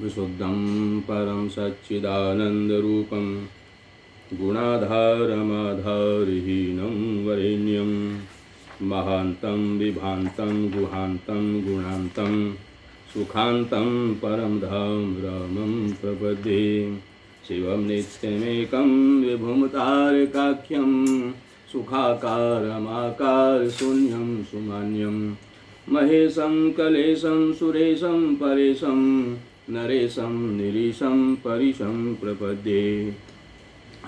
विशुद्धं परं सच्चिदानन्दरूपं गुणाधारमाधारहीनं वरेण्यं महान्तं विभान्तं गुहान्तं गुणान्तं सुखान्तं परं धाम रामं प्रपद्ये। शिवं नित्यमेकं विभुं तारकाख्यं सुखाकारमाकारशून्यं सुमान्यं महेशं कलेशं सुरेशं परेशं नरेशं निरीशं परिशं प्रपद्ये।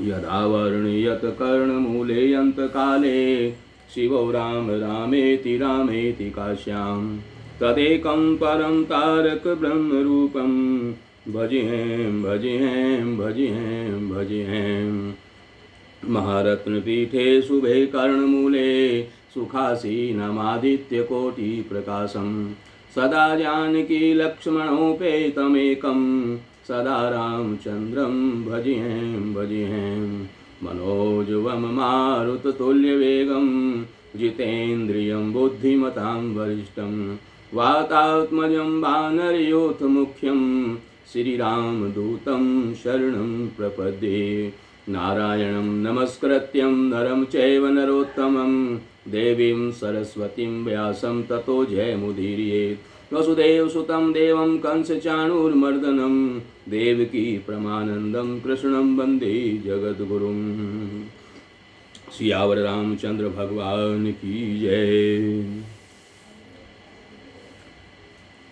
यदा वर्णयत कर्णमूले अन्तकाले शिवो राम रामेति रामेति काश्यां तदेकं परं तारक ब्रह्मरूपं भजेहें भजेहें भजेहें भजेहें। महारत्नपीठे शुभे कर्णमूले सुखासीनमादित्यकोटिप्रकाशं सदा जानकी लक्ष्मणोपेतमेकं सदा रामचन्द्रं भजेहें भजेहें। मनोजवं मारुततुल्यवेगं जितेन्द्रियं बुद्धिमतां वरिष्ठं वातात्मजं वानरयोथमुख्यं श्रीरामदूतं शरणं प्रपद्ये। नारायणं नमस्कृत्यं नरं चैव नरोत्तमं देवीं सरस्वतीं व्यासं ततो जयमुदीरयेत्। वसुदेवसुतं देवं कंसचाणूरमर्दनं देवकी परमानन्दं कृष्णं वन्दे जगद्गुरुं। सियावर रामचंद्र भगवान की जय।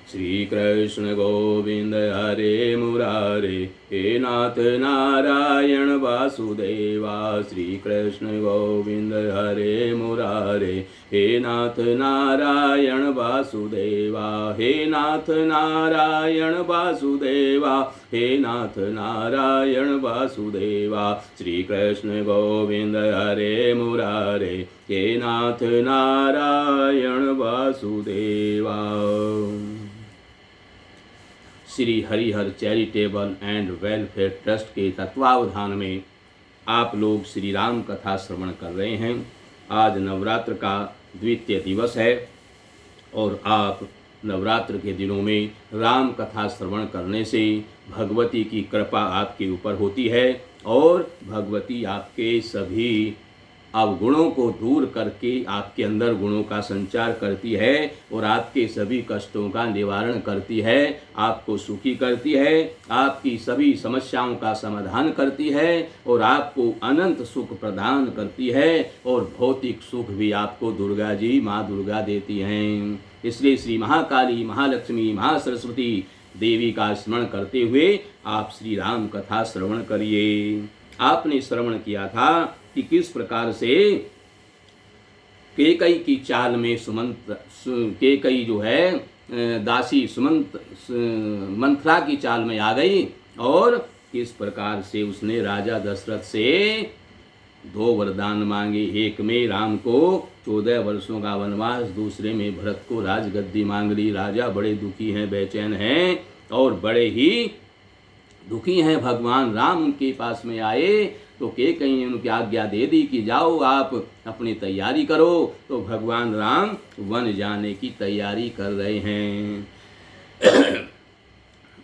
श्री कृष्ण गोविंद हरे मुरारे हे नाथ नारायण वासुदेवा। श्री कृष्ण गोविंद हरे मुरारे हे नाथ नारायण वासुदेवा। हे नाथ नारायण वासुदेवा हे नाथ नारायण वासुदेवा। श्री कृष्ण गोविंद हरे मुरारे हे नाथ Narayan Vasudeva. Shri Harihar charitable and welfare trust के तत्वावधान में आप लोग श्री राम कथा श्रवण कर रहे हैं। आज नवरात्र का द्वितीय दिवस है और आप नवरात्र के दिनों में राम कथा श्रवण करने से भगवती की कृपा आपके ऊपर होती है और भगवती आपके सभी अवगुणों को दूर करके आपके अंदर गुणों का संचार करती है और आपके सभी कष्टों का निवारण करती है, आपको सुखी करती है, आपकी सभी समस्याओं का समाधान करती है और आपको अनंत सुख प्रदान करती है और भौतिक सुख भी आपको दुर्गा जी माँ दुर्गा देती हैं। इसलिए श्री महाकाली महालक्ष्मी महासरस्वती देवी का स्मरण करते हुए आप श्री राम कथा श्रवण करिए। आपने श्रवण किया था कि किस प्रकार से केकई की चाल में केकई जो है दासी मंथरा की चाल में आ गई और किस प्रकार से उसने राजा दशरथ से 2 वरदान मांगे। एक में राम को 14 वर्षों का वनवास, दूसरे में भरत को राजगद्दी मांग ली। राजा बड़े दुखी हैं, बेचैन हैं और बड़े ही दुखी हैं। भगवान राम उनके पास में आए तो केकई ने उनकी आज्ञा दे दी कि जाओ आप अपनी तैयारी करो। तो भगवान राम वन जाने की तैयारी कर रहे हैं।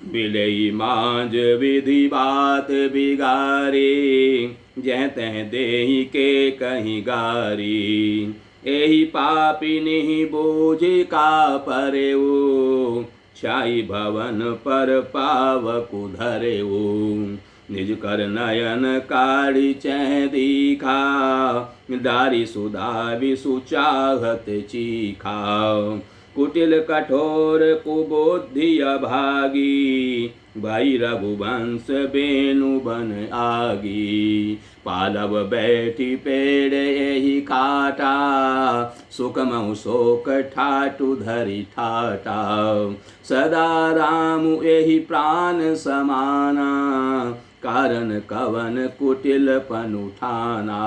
बिलई मांझ विधि बात बिगारी जह तह देहि के कहीं गारी। एहि पापी नहीं बोझ का परेऊ छाई भवन पर पावकु धरेऊ। निज कर नयन काढ़ी चह दीखा दारी सुधा विसु चाहत चीखा। कुटिल कठोर कुबुद्धि अभागी भाई रघुवंश बेनु बन आगी। पालव बैठी पेड़ यही काटा सुखमऊ शोक ठाटु धरि ठाटा। सदा राम यही प्राण समाना कारण कवन कुटिल पन उठाना।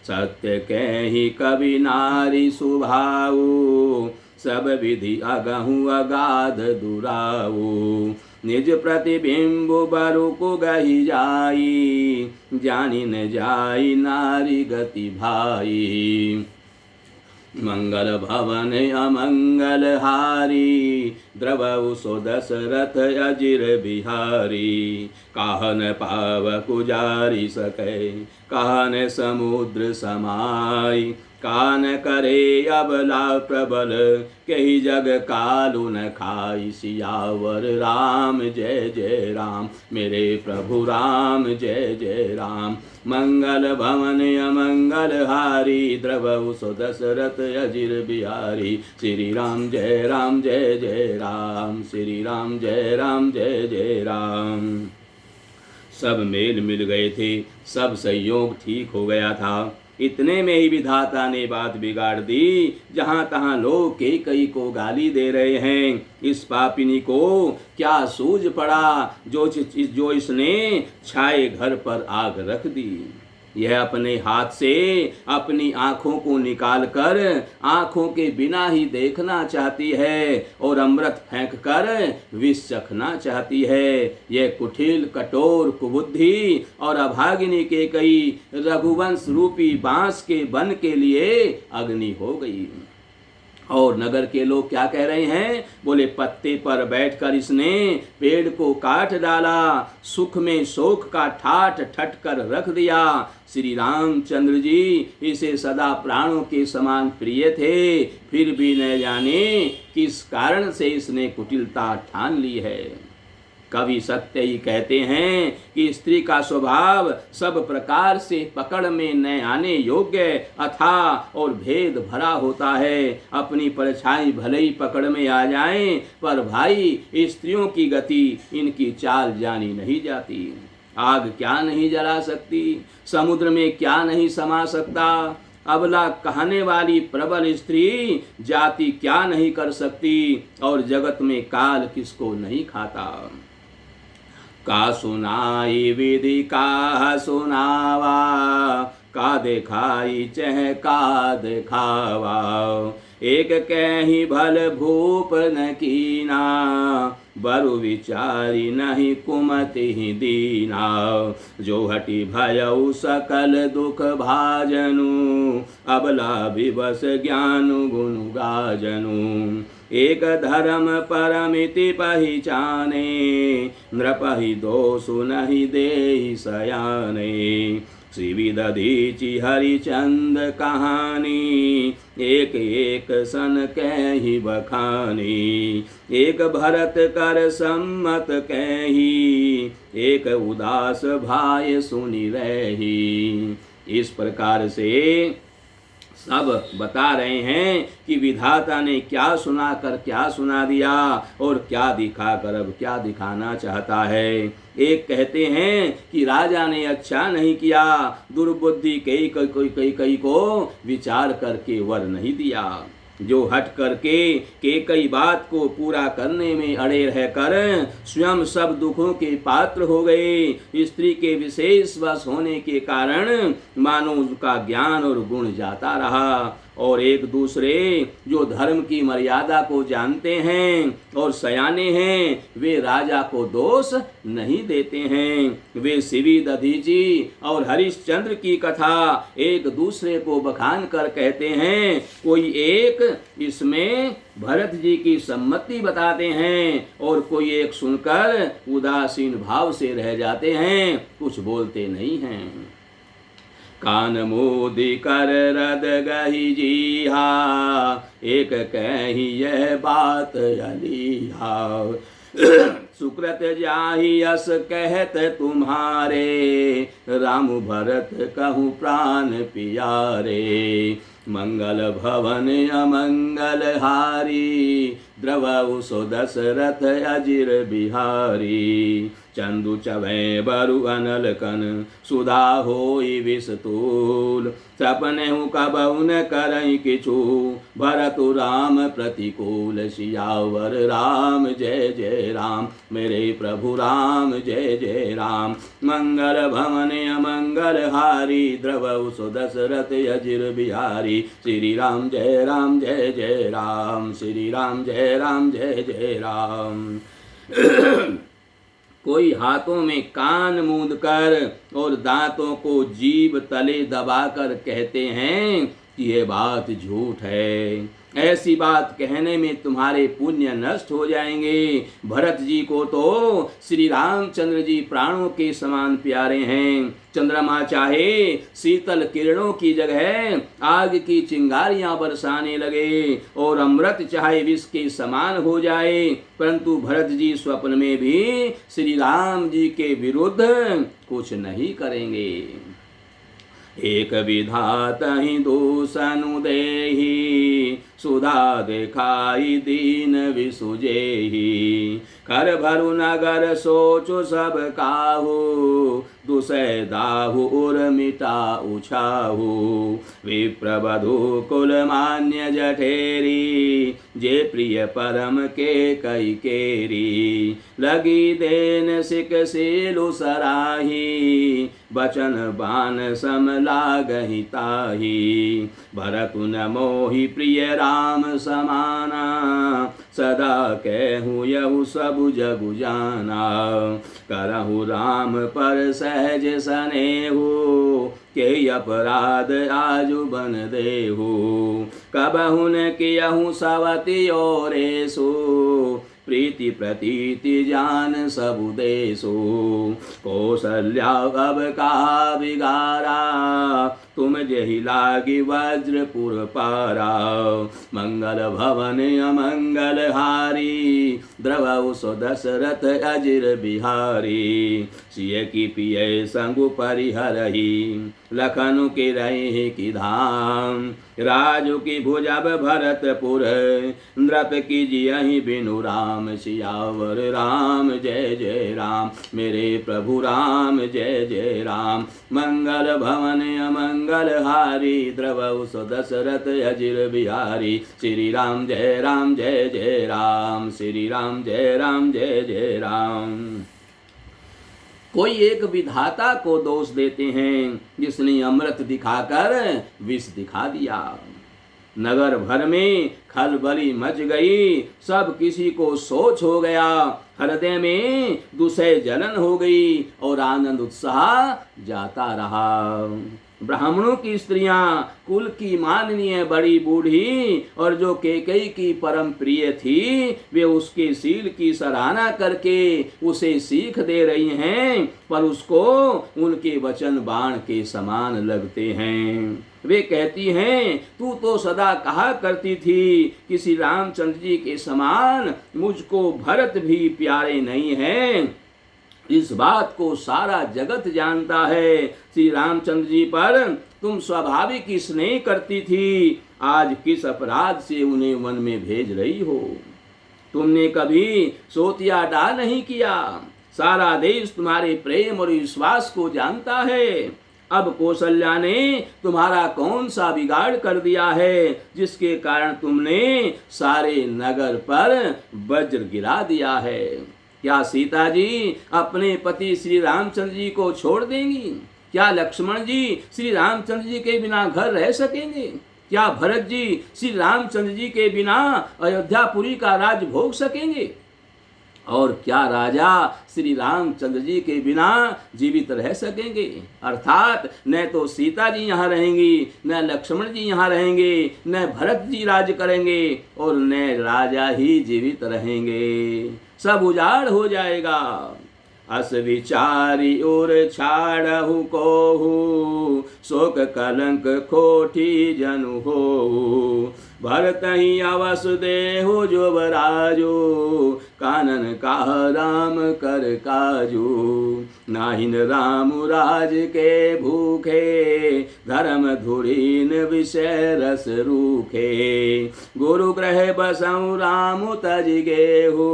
सत्य कहि कवि नारी सुभाऊ सब विधि अगहु अगाध दुराऊ। निज प्रतिबिंब बरु को गही जाई जानी न जाई नारी गति भाई। मंगल भवन अमंगल हारी, द्रवहु सो दशरथ अजिर बिहारी। कहन पावक उजारि सकै, कहन समुद्र समाई। कान करे अबला प्रबल, कही जग कालु न खाई। सियावर राम जय जय राम, मेरे प्रभु राम जय जय राम। मंगल भवन अमंगल हारी, द्रवहु सो दशरथ अजिर बिहारी। श्री राम जय राम जय जय राम, श्री राम जय जय राम। सब मेल मिल गए थे, सब संयोग ठीक हो गया था। इतने में ही विधाता ने बात बिगाड़ दी। जहाँ तहाँ लोग कैकेयी को गाली दे रहे हैं। इस पापिनी को क्या सूझ पड़ा जो इसने छाए घर पर आग रख दी। यह अपने हाथ से अपनी आँखों को निकालकर आँखों के बिना ही देखना चाहती है और अमृत फेंक कर विष चखना चाहती है। यह कुटिल कठोर कुबुद्धि और अभागिनी कैकेयी रघुवंश रूपी बांस के वन के लिए अग्नि हो गई। और नगर के लोग क्या कह रहे हैं? बोले पत्ते पर बैठकर इसने पेड़ को काट डाला, सुख में शोक का ठाठ ठट कर रख दिया। श्री रामचंद्र जी इसे सदा प्राणों के समान प्रिय थे, फिर भी न जाने किस कारण से इसने कुटिलता ठान ली है। कवि सत्य ही कहते हैं कि स्त्री का स्वभाव सब प्रकार से पकड़ में न आने योग्य अथाह और भेद भरा होता है। अपनी परछाई भले ही पकड़ में आ जाए, पर भाई स्त्रियों की गति इनकी चाल जानी नहीं जाती। आग क्या नहीं जला सकती, समुद्र में क्या नहीं समा सकता। अबला कहने वाली प्रबल स्त्री जाति क्या नहीं कर सकती, और जगत में काल किसको नहीं खाता। का सुनाई विधि का सुनावा, का दिखाई चह का दिखावा। एक कहीं भल भूप न कीना, बरु विचारी नहीं कुमति ही दीना। जो हटी भयउ सकल दुख भाजनु, अबला विवश ज्ञान गुण गाजनु। एक धर्म परमिति पहिचाने, नृपहि दोषु नहीं देहि सयाने। श्री दधीचि हरिचंद कहानी, एक एक सन कहि बखानी। एक भरत कर सम्मत कही, एक उदास भाई सुनि रही। इस प्रकार से सब बता रहे हैं कि विधाता ने क्या सुना कर क्या सुना दिया और क्या दिखा कर अब क्या दिखाना चाहता है। एक कहते हैं कि राजा ने अच्छा नहीं किया, दुर्बुद्धि कई को विचार करके वर नहीं दिया। जो हट करके कई बात को पूरा करने में अड़े रहकर स्वयं सब दुखों के पात्र हो गए। स्त्री के विशेष वश होने के कारण मानो उसका ज्ञान और गुण जाता रहा। और एक दूसरे जो धर्म की मर्यादा को जानते हैं और सयाने हैं, वे राजा को दोष नहीं देते हैं। वे शिवी दधीची और हरिश्चंद्र की कथा एक दूसरे को बखान कर कहते हैं। कोई एक इसमें भरत जी की सम्मति बताते हैं और कोई एक सुनकर उदासीन भाव से रह जाते हैं, कुछ बोलते नहीं हैं। कान मोदी कर रद गही जीहा, एक कही यह बात अलीहा। सुकृत जाहि यस कहत तुम्हारे, राम भरत कहूँ प्राण पियारे। मंगल भवन अमंगल हारी, द्रवहु सो दशरथ अजिर बिहारी। चंदु चवै बरु अनल कन, सुधा होई विषतूल। सपनेहु कबहु न करई किछु, भरतु राम प्रतिकूल। सियावर राम जय जय राम, मेरे प्रभु राम जय जय राम। मंगल भवन अमंगल हारी, द्रवहु सो दशरथ अजिर बिहारी। श्री राम जय जय राम, श्री राम जय जय राम। कोई हाथों में कान मूंद कर और दांतों को जीभ तले दबाकर कहते हैं यह बात झूठ है। ऐसी बात कहने में तुम्हारे पुण्य नष्ट हो जाएंगे। भरत जी को तो श्री रामचंद्र जी प्राणों के समान प्यारे हैं। चंद्रमा चाहे शीतल किरणों की जगह आग की चिंगारियां बरसाने लगे और अमृत चाहे विष के समान हो जाए, परंतु भरत जी स्वप्न में भी श्री राम जी के विरुद्ध कुछ नहीं करेंगे। एक विधाता ही दूसनु देहि, सुधा देखाई दीन विसुजेहि। कर भरु नगर सोचो सब काहू, दुसै दाहु उर मिटा उछाहू। विप्रवधु कुल मान्य जठेरी, जे प्रिय परम के कई केरी। लगी देन सिक सीलु सराही, बचन बान सम लागहि ताही। भरतु न मोहि प्रिय राम समाना, सदा कहूँ यहु सबु जगु जाना। करहु राम पर सहज सनेहु, के अपराध आजु बन देहु। कबहु न कियहु सवति ओरेसु, प्रीति प्रतीति जान सबु देसु। कौसल्या अब कहा बिगारा, तुम जहि लागी वज्रपुर पारा। मंगल भवन अमंगल हारी, द्रवउ सो दशरथ अजिर बिहारी। सिय की पिय संगु परिहरही, लखनु के रहे की धाम। राजु की भुजब भरतपुर, नृप की जियहि बिनु राम। सियावर राम जय जय राम, मेरे प्रभु राम जय जय राम। मंगल भवन अमंगल हारी, द्रवउ सो दशरथ अजिर बिहारी। श्री राम जय जय राम, श्री राम जय जय राम। कोई एक विधाता को दोष देते हैं जिसने अमृत दिखाकर विष दिखा दिया। नगर भर में खलबली मच गई, सब किसी को सोच हो गया। हृदय में दुसह जलन हो गई और आनंद उत्साह जाता रहा। ब्राह्मणों की स्त्रियां, कुल की माननीय बड़ी बूढ़ी और जो कैकेयी की परम प्रिय थी, वे उसके शील की सराहना करके उसे सीख दे रही हैं, पर उसको उनके वचन बाण के समान लगते हैं। वे कहती हैं, तू तो सदा कहा करती थी कि श्री रामचंद्र जी के समान मुझको भरत भी प्यारे नहीं हैं। इस बात को सारा जगत जानता है। श्री रामचंद्र जी पर तुम स्वाभाविक स्नेह करती थी, आज किस अपराध से उन्हें वन में भेज रही हो? तुमने कभी सोतिया डाल नहीं किया। सारा देश तुम्हारे प्रेम और विश्वास को जानता है। अब कौशल्या ने तुम्हारा कौन सा बिगाड़ कर दिया है, जिसके कारण तुमने सारे नगर पर वज्र गिरा दिया है? क्या सीता जी अपने पति श्री रामचंद्र जी को छोड़ देंगी? क्या लक्ष्मण जी श्री रामचंद्र जी के बिना घर रह सकेंगे? क्या भरत जी श्री रामचंद्र जी के बिना अयोध्यापुरी का राज भोग सकेंगे? और क्या राजा श्री रामचंद्र जी के बिना जीवित रह सकेंगे? अर्थात न तो सीता जी यहाँ रहेंगी, न लक्ष्मण जी यहाँ रहेंगे, न भरत जी राज करेंगे और न राजा ही जीवित रहेंगे। सब उजाड़ हो जाएगा। अस विचारी और छाड़हु कोहु, शोक कलंक खोटी जनु हो। भरत ही अवस देहु जोबराजो, कानन का राम कर काजू। नाहिन राम राज के भूखे, धर्म धुरीन विषय रस रूखे। गुरु ग्रह बसऊ राम तज गेहु,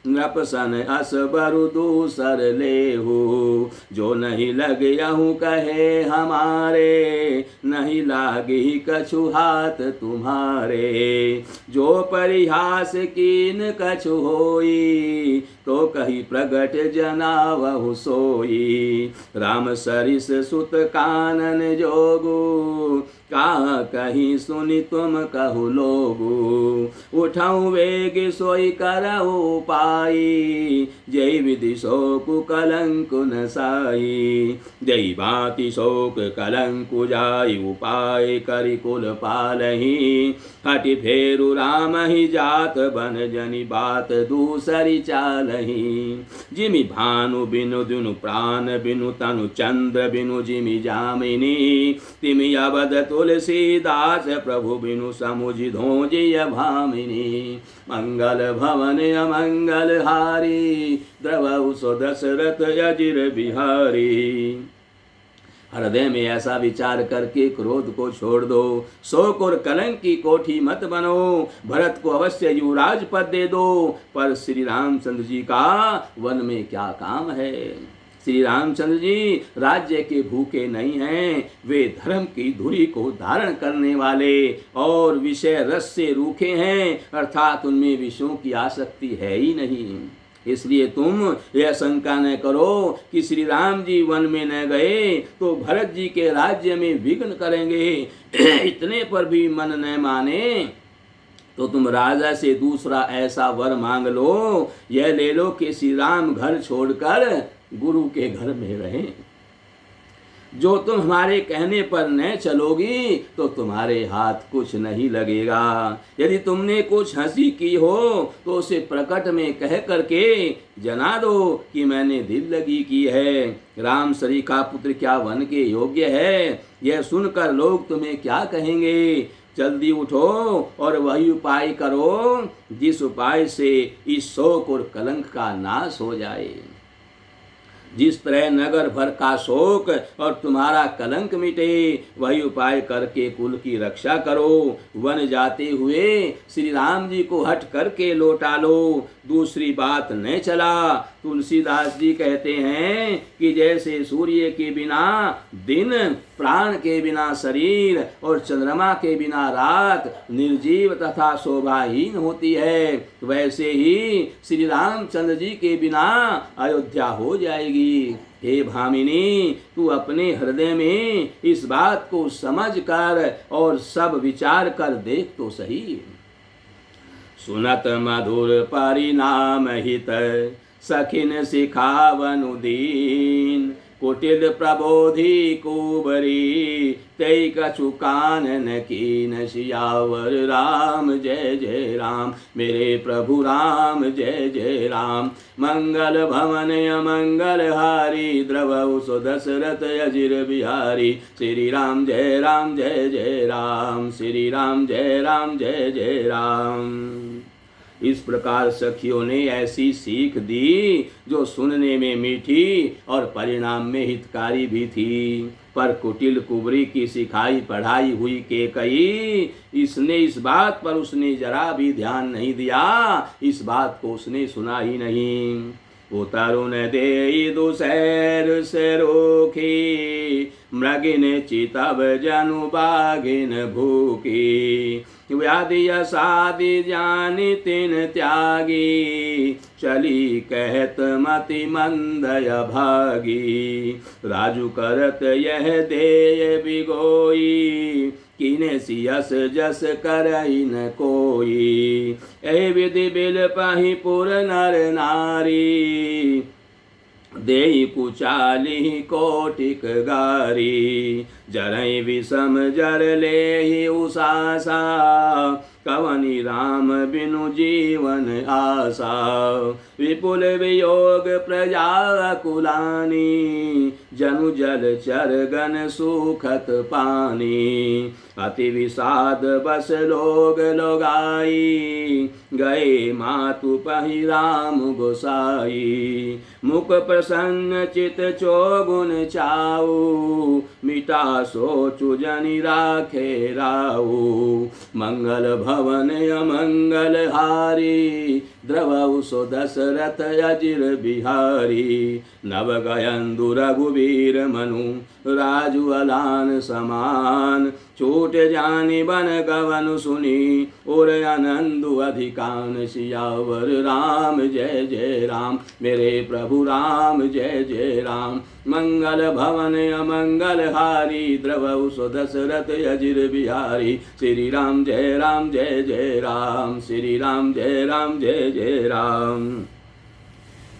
नृपसन अस बरु दूसर लेहु। जो नहीं लग यहूँ कहे हमारे, नहीं लागी कछु हाथ तुम्हारे। जो परिहास कीन कछु होई, तो कही प्रगट जनावहु सोई। राम सरिस सुत कानन जोगु, का कहीं सुनि तुम कहु लोगु। उठाऊ वेग सोई करऊ पाई, जय विधि शोक कलंक न साई। जय भांति शोक कलंक जाय, उपाय करि कुल पालहि। हटि फेरु राम ही जात, बन जनि बात दूसरी चालहि। जिमि भानु बिनु दुनु प्राण बिनु, तनु चंद्र बिनु जिमि जामिनी। तिमि अवध तुलसीदास, प्रभु बिनु समुझि धोजिय भामिनी। मंगल भवन अमंगल हारी, द्रवहु सो दशरथ अजिर बिहारी। हृदय में ऐसा विचार करके क्रोध को छोड़ दो, शोक और कलंक की कोठी मत बनो। भरत को अवश्य युवराज पद दे दो, पर श्री रामचंद्र जी का वन में क्या काम है। श्री रामचंद्र जी राज्य के भूखे नहीं हैं, वे धर्म की धुरी को धारण करने वाले और विषय रस से रूखे हैं, अर्थात उनमें विषयों की आसक्ति है ही नहीं। इसलिए तुम यह शंका न करो कि श्री राम जी वन में न गए तो भरत जी के राज्य में विघ्न करेंगे। इतने पर भी मन न माने तो तुम राजा से दूसरा ऐसा वर मांग लो, यह ले लो कि श्री राम घर छोड़कर गुरु के घर में रहें। जो तुम हमारे कहने पर न चलोगी तो तुम्हारे हाथ कुछ नहीं लगेगा। यदि तुमने कुछ हंसी की हो तो उसे प्रकट में कह करके जना दो कि मैंने दिल लगी की है। राम सरीखा पुत्र क्या वन के योग्य है, यह सुनकर लोग तुम्हें क्या कहेंगे। जल्दी उठो और वही उपाय करो जिस उपाय से इस शोक और कलंक का नाश हो जाए। जिस तरह नगर भर का शोक और तुम्हारा कलंक मिटे, वही उपाय करके कुल की रक्षा करो। वन जाते हुए श्री राम जी को हट करके लौटा लो, दूसरी बात न चला। तुलसीदास जी कहते हैं कि जैसे सूर्य के बिना दिन, प्राण के बिना शरीर और चंद्रमा के बिना रात निर्जीव तथा शोभाहीन होती है, वैसे ही श्री रामचंद्र जी के बिना अयोध्या हो जाएगी। हे भामिनी, तू अपने हृदय में इस बात को समझ कर और सब विचार कर देख तो सही। सुनत मधुर परिणाम हित, सखिन सिखावनु दीन। कुटिल प्रबोधि कुबरी, तै कछु कानन कीन। सियावर राम जय जय राम, मेरे प्रभु राम जय जय राम। मंगल भवन अमंगल हारी, द्रवहु सो दशरथ अजिर बिहारी। श्री राम जय राम जय जय राम, श्री राम जय राम जय जय राम। इस प्रकार सखियों ने ऐसी सीख दी जो सुनने में मीठी और परिणाम में हितकारी भी थी। पर कुटिल कुबरी की सिखाई पढ़ाई हुई केकई, इसने इस बात पर उसने जरा भी ध्यान नहीं दिया, इस बात को उसने सुना ही नहीं। वो तरुण दे दुसैर से रोखी, मृगिन चितव जनु बागिन भूखी। व्याधि असादि जानि तिन त्यागी, चली कहत मति मंदय भागी। राजू करत यह देय बिगोई, किने सियस जस करई न कोई। ए विधि बिल पहि पुर नर नारी, देई कुचाली कोटिक गारी। जरई विषम जर लेहि उसासा, कवनि राम बिनु जीवन आशा। विपुल वियोग प्रजा कुलानी, जनु जल चरगन सुखत पानी। अति विषाद बस लोग लोगाई, गए मातु पहि राम गोसाई। मुख प्रसन्न चित चौगुन चाऊ, मिटा सोचु जनि राखे राऊ। मंगल भवन अमंगल हारी द्रवौ सो दशरथ अजिर बिहारी नव गयंदु रघुवीर मनु राजु अलान समान छोट जानि बन गवन सुनी और आनंदु अधिकान सियावर राम जय जय राम मेरे प्रभु राम जय जय राम मंगल भवन अमंगल हारी द्रवौ सो दशरथ अजिर बिहारी श्री राम जय राम श्री राम जय जय राम।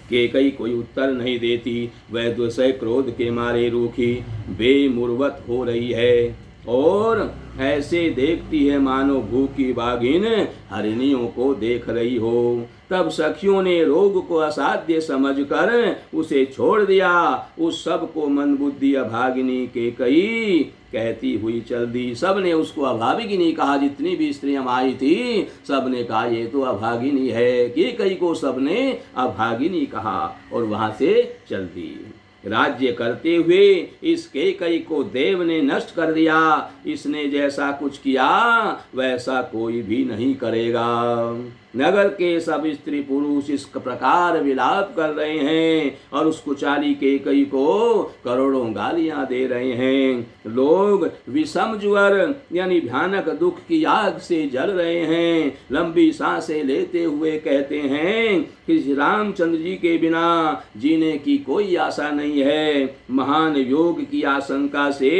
केकई कोई उत्तर नहीं देती, वह दुसह क्रोध के मारे रूखी बेमुरवत हो रही है और ऐसे देखती है मानो भूखी बाघिन हरिणियों को देख रही हो। तब सखियों ने रोग को असाध्य समझकर उसे छोड़ दिया। उस सब को मंदबुद्धि अभागिनी केकई कहती हुई चल दी। सब ने उसको अभागिनी कहा, जितनी भी स्त्रियां आई थी सब ने कहा ये तो अभागिनी है। केकई को सब ने अभागिनी कहा और वहां से चल दी। राज्य करते हुए इस केकई को देव ने नष्ट कर दिया। इसने जैसा कुछ किया वैसा कोई भी नहीं करेगा। नगर के सब स्त्री पुरुष इस प्रकार विलाप कर रहे हैं और उस कुचाली केकई को करोड़ों गालियां दे रहे हैं। लोग विषम ज्वर यानी भयानक दुख की आग से जल रहे हैं। लंबी सांसें लेते हुए कहते हैं कि श्री रामचंद्र जी के बिना जीने की कोई आशा नहीं है। महान योग की आशंका से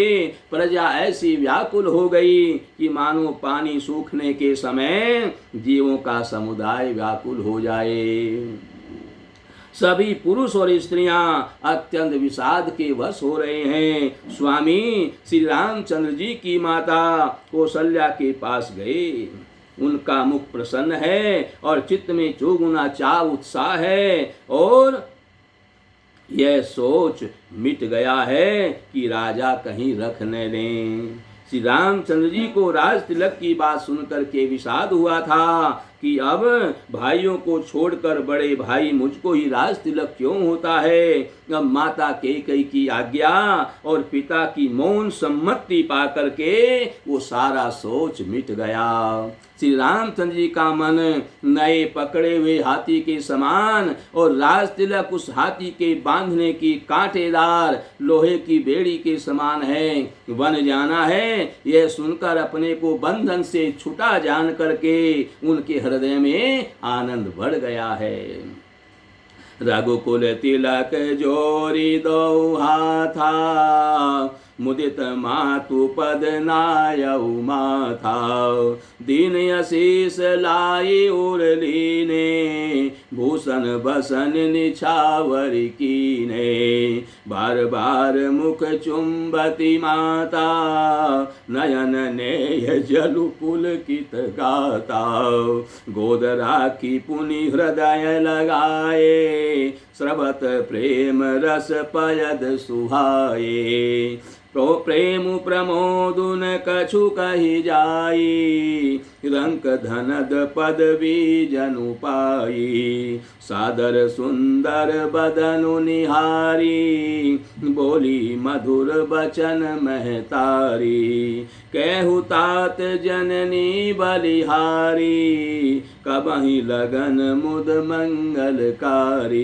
प्रजा ऐसी व्याकुल हो गई कि मानो पानी सूखने के समय जीवों का समुदाय व्याकुल हो जाए। सभी पुरुष और स्त्रियां अत्यंत विषाद के वश हो रहे हैं। स्वामी श्री रामचंद्र जी की माता कौशल्या के पास गए। उनका मुख प्रसन्न है और चित्त में चौगुना चाव उत्साह है और यह सोच मिट गया है कि राजा कहीं रख न लें। श्री रामचंद्र जी को राज तिलक की बात सुनकर के विषाद हुआ था कि अब भाइयों को छोड़कर बड़े भाई मुझको ही राज तिलक क्यों होता है। अब माता केकई की आज्ञा और पिता की मौन सम्मति पा करके वो सारा सोच मिट गया। श्री रामचंद्र जी का मन नए पकड़े हुए हाथी के समान और राज तिलक उस हाथी के बांधने की कांटेदार लोहे की बेड़ी के समान है। वन जाना है यह सुनकर अपने को बंधन से छुटा जान करके उनके हृदय में आनंद बढ़ गया है। रघुकुल तिलक जोरी दो हाथा मुदित मातु पद नायऊ माथा दीन आशीष लाई उरलीने भूषण बसन निछावर कीने बार बार मुख चुंबती माता नयन नेय जलु पुलकित गाता गोद राखी पुनि हृदय लगाए स्रवत प्रेम रस पयद सुहाए प्रेम प्रमोदुन कछु कही जाई रंक धनद पदवी जनु पाई सादर सुंदर बदनु निहारी बोली मधुर बचन महतारी कहु तात जननी बलिहारी कबहि लगन मुद मंगलकारी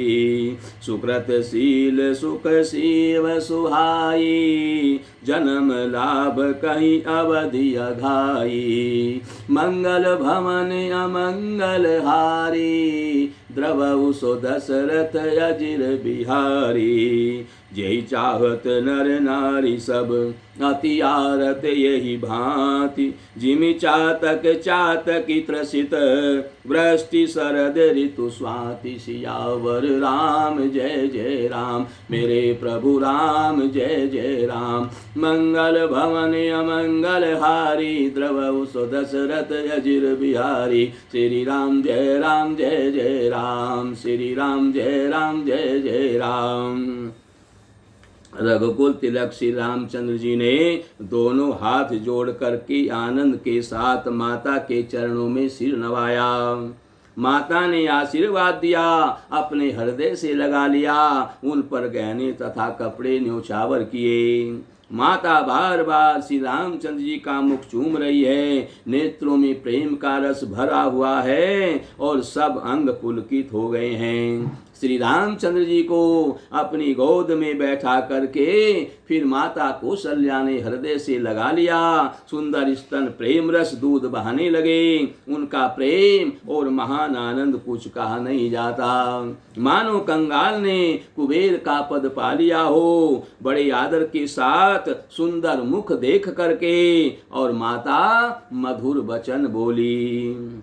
सुकृत शील सुख शिव सुहाई जन्म लाभ कहीं अवधि अघाई मंगल भवन अमंगल हारी द्रवौ सो दशरथ अजिर बिहारी जय चाहत नर नारी सब अति आरत यही भांति जिमि चातक चातकी त्रसित वृष्टि शरद ऋतु स्वाति सियावर राम जय जय राम मेरे प्रभु राम जय जय राम मंगल भवन अमंगल हारी द्रवौ सो दशरथ अजिर बिहारी श्री राम जय राम श्री राम जय जय राम। रघुकुल तिलक श्री रामचंद्र जी ने दोनों हाथ जोड़ करके आनंद के साथ माता के चरणों में सिर नवाया। माता ने आशीर्वाद दिया, अपने हृदय से लगा लिया, उन पर गहने तथा कपड़े न्योछावर किए। माता बार बार श्री रामचंद्र जी का मुख चूम रही है, नेत्रों में प्रेम का रस भरा हुआ है और सब अंग पुलकित हो गए हैं। श्री रामचंद्र जी को अपनी गोद में बैठा करके फिर माता कौशल्या ने हृदय से लगा लिया। सुंदर स्तन प्रेम रस दूध बहाने लगे। उनका प्रेम और महान आनंद कुछ कहा नहीं जाता। मानो कंगाल ने कुबेर का पद पा लिया हो। बड़े आदर के साथ सुंदर मुख देख करके और माता मधुर वचन बोली,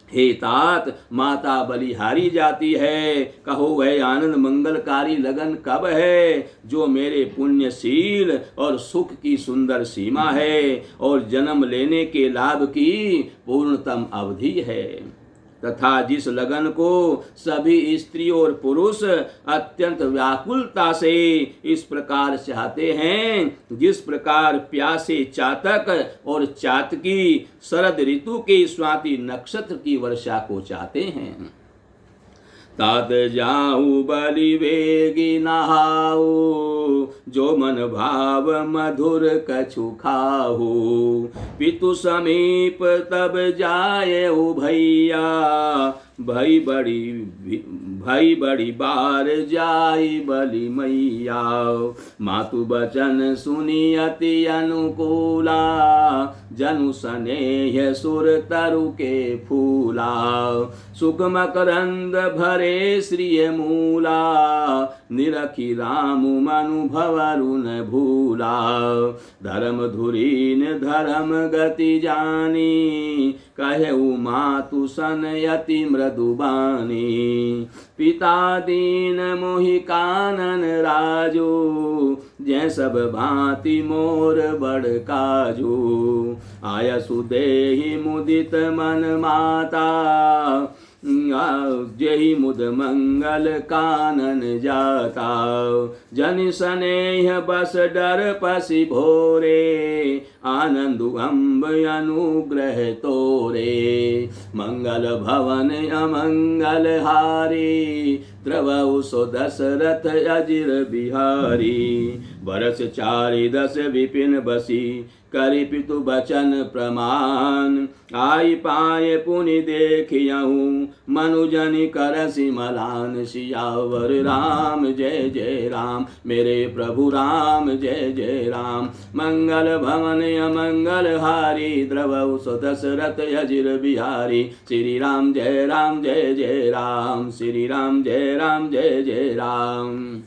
हे तात, माता बलिहारी जाती है, कहो वह आनंद मंगलकारी लगन कब है, जो मेरे पुण्यशील और सुख की सुंदर सीमा है और जन्म लेने के लाभ की पूर्णतम अवधि है, तथा जिस लगन को सभी स्त्री और पुरुष अत्यंत व्याकुलता से इस प्रकार चाहते हैं, जिस प्रकार प्यासे चातक और चातकी शरद ऋतु के स्वाति नक्षत्र की वर्षा को चाहते हैं। तात जाऊ बलि वेगी नहाऊ, जो मन भाव मधुर कछु खाहू, पितु समीप तब जाए भैया, भई बड़ी बार जाई बलि मैया, मातु बचन सुनी अति अनुकूला, जनु स्नेह सुर तरु के फूला, सुख मकरंद भरे श्रिय मूला, निरखी राम मनु भवरु न भूला, धर्म धुरीन धर्म गति जानी, कहे मातु सन यति मृदुबानी, पिता दीन मोहि कानन राजो, जै सब भांति मोर बड़ काजो, आय सुदेहि मुदित मन माता, जहि मुद मंगल कानन जाता, जन स्नेह बस डर पसी भोरे, आनंदु अम्ब अनुग्रह तोरे, मंगल भवन अमंगल हारी, द्रवउ सो दशरथ अजिर बिहारी, बरस 410 विपिन बसी, करि पितु बचन प्रमाण, आई पाए पुनि देखियहु, मनुजनि करसि मलान, सियावर राम जय जय राम, मेरे प्रभु राम जय जय राम, मंगल भवन अमंगल हारी, द्रवउ सो दशरथ अजिर बिहारी, श्री राम जय जय राम, श्री राम जय जय राम।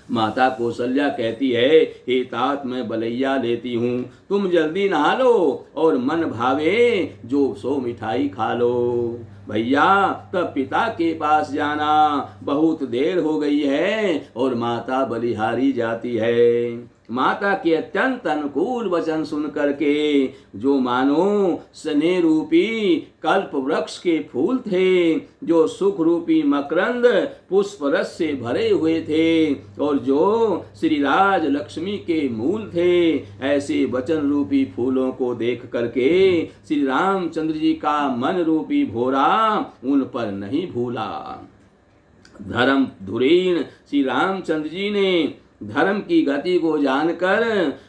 माता कौशल्या कहती है, हे तात, मैं बलैया लेती हूँ, तुम जल्दी नहा लो और मन भावे जो सो मिठाई खा लो। भैया, तब पिता के पास जाना, बहुत देर हो गई है और माता बलिहारी जाती है। माता के अत्यंत अनुकूल वचन सुन करके जो मानो स्नेह रूपी कल्प वृक्ष के फूल थे, जो सुख रूपी मकरंद पुष्प रस से भरे हुए थे और जो श्री राज लक्ष्मी के मूल थे, ऐसे वचन रूपी फूलों को देख करके श्री रामचंद्र जी का मन रूपी भोरा उन पर नहीं भूला। धर्म धुरीन श्री रामचंद्र जी ने धर्म की गति को जानकर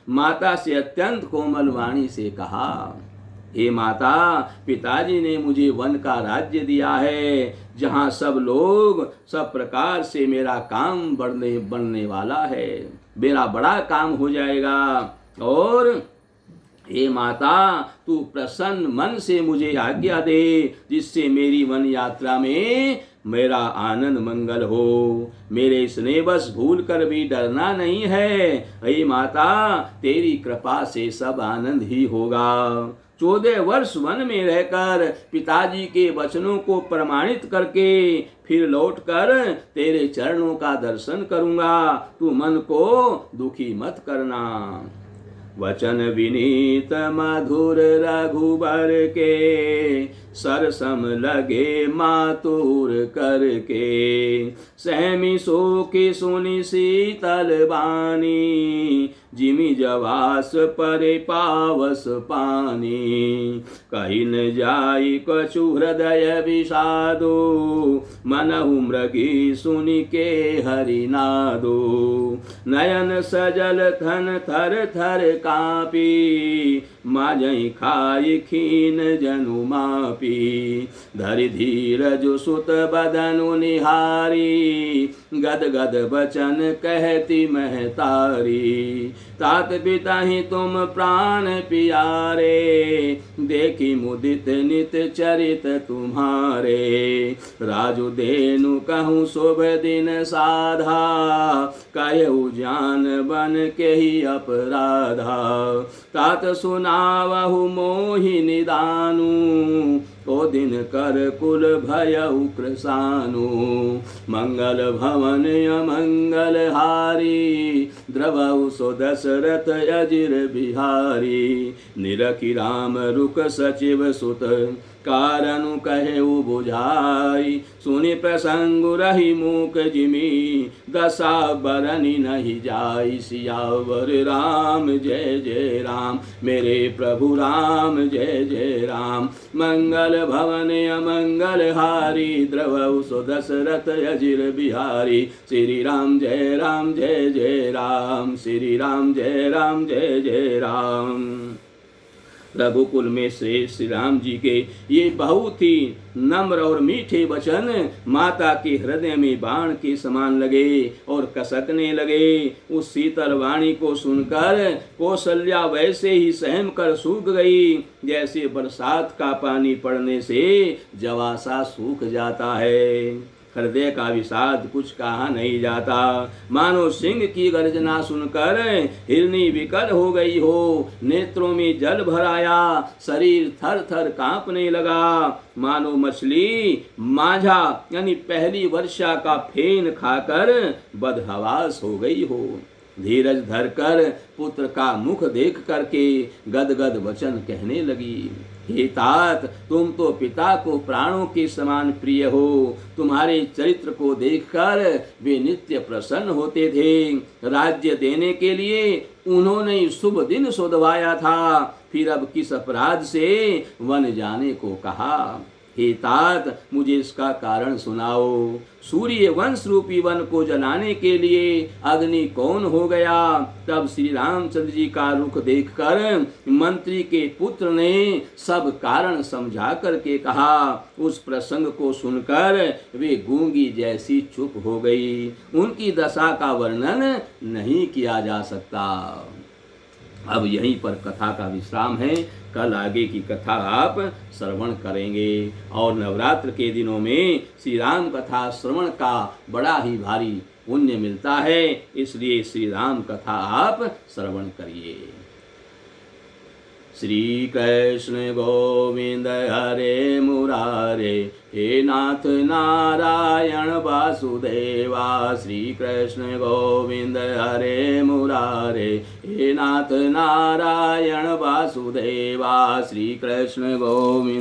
माता से अत्यंत कोमल वाणी से कहा, हे माता, पिताजी ने मुझे वन का राज्य दिया है, जहाँ सब लोग सब प्रकार से मेरा काम बढ़ने वाला है, मेरा बड़ा काम हो जाएगा। और हे माता, तू प्रसन्न मन से मुझे आज्ञा दे, जिससे मेरी वन यात्रा में मेरा आनंद मंगल हो। मेरे स्नेहवश भूल कर भी डरना नहीं है। हे माता, तेरी कृपा से सब आनंद ही होगा। 14 वर्ष वन में रहकर पिताजी के वचनों को प्रमाणित करके फिर लौटकर तेरे चरणों का दर्शन करूंगा। तू मन को दुखी मत करना। वचन विनीत मधुर रघुबर के, सरसम लगे मातुर करके। सहमी सोखी सुनि शीतल बानी, जिमि जवास परे पावस पानी। कही न जाई कछु हृदय विषादो, मनहु मृगी सुनि के हरि नादो। नयन सजल थन थर थर कापी, माजई खाई खीन जनु मापी। धरि धीरज सुत बदनु निहारी, गद गद बचन कहती महतारी। तात पिता ही तुम प्राण प्यारे, देखी मुदित नित चरित तुम्हारे। राजु देनु कहूँ शुभ दिन साधा, कहु जान बन के ही अपराधा। तात सुनावहु मोहि निदानु, ओ दिन कर कुल भयउ कृसानु। मंगल भवन अमंगल हारी, द्रवउ सो दशरथ अजिर बिहारी। निरखि राम रुक सचिव सुत, कारनु कहेउ बुझाई। सुनि प्रसंग रही मूक जिमी, दशा बरनी नहीं जाई। सियावर राम जय जय राम, मेरे प्रभु राम जय जय राम। मंगल भवन अमंगल हारी, द्रवउ सो दशरथ अजिर बिहारी। श्री राम जय राम जय जय राम, श्री राम जय जय राम। रघुकुल में श्रेष्ठ श्री राम जी के ये बहुत ही नम्र और मीठे वचन माता के हृदय में बाण के समान लगे और कसकने लगे। उस शीतल वाणी को सुनकर कौशल्या वैसे ही सहम कर सूख गई, जैसे बरसात का पानी पड़ने से जवासा सूख जाता है। हृदय का विषाद कुछ कहा नहीं जाता। मानो सिंह की गर्जना सुनकर हिरनी विकल हो गई हो, नेत्रों में जल भर आया, शरीर थर थर कांपने लगा। मानो मछली माझा यानी पहली वर्षा का फेन खाकर बदहवास हो गई हो। धीरज धरकर पुत्र का मुख देख करके गदगद वचन कहने लगी, हे तात, तुम तो पिता को प्राणों के समान प्रिय हो। तुम्हारे चरित्र को देखकर वे नित्य प्रसन्न होते थे। राज्य देने के लिए उन्होंने शुभ दिन सोधवाया था, फिर अब किस अपराध से वन जाने को कहा। हे तात, मुझे इसका कारण सुनाओ। सूर्य वंश रूपी वन को जलाने के लिए अग्नि कौन हो गया? तब श्री रामचंद्र जी का रुख देखकर मंत्री के पुत्र ने सब कारण समझा करके कहा। उस प्रसंग को सुनकर वे गूंगी जैसी चुप हो गई। उनकी दशा का वर्णन नहीं किया जा सकता। अब यहीं पर कथा का विश्राम है। कल आगे की कथा आप श्रवण करेंगे। और नवरात्र के दिनों में श्री राम कथा श्रवण का बड़ा ही भारी पुण्य मिलता है, इसलिए श्री राम कथा आप श्रवण करिए। श्री कृष्ण गोविंद हरे मुरारे, हे नाथ नारायण वासुदेवा। श्री कृष्ण गोविंद हरे मुरारे, हे नाथ नारायण वासुदेवा। श्री कृष्ण गोविंद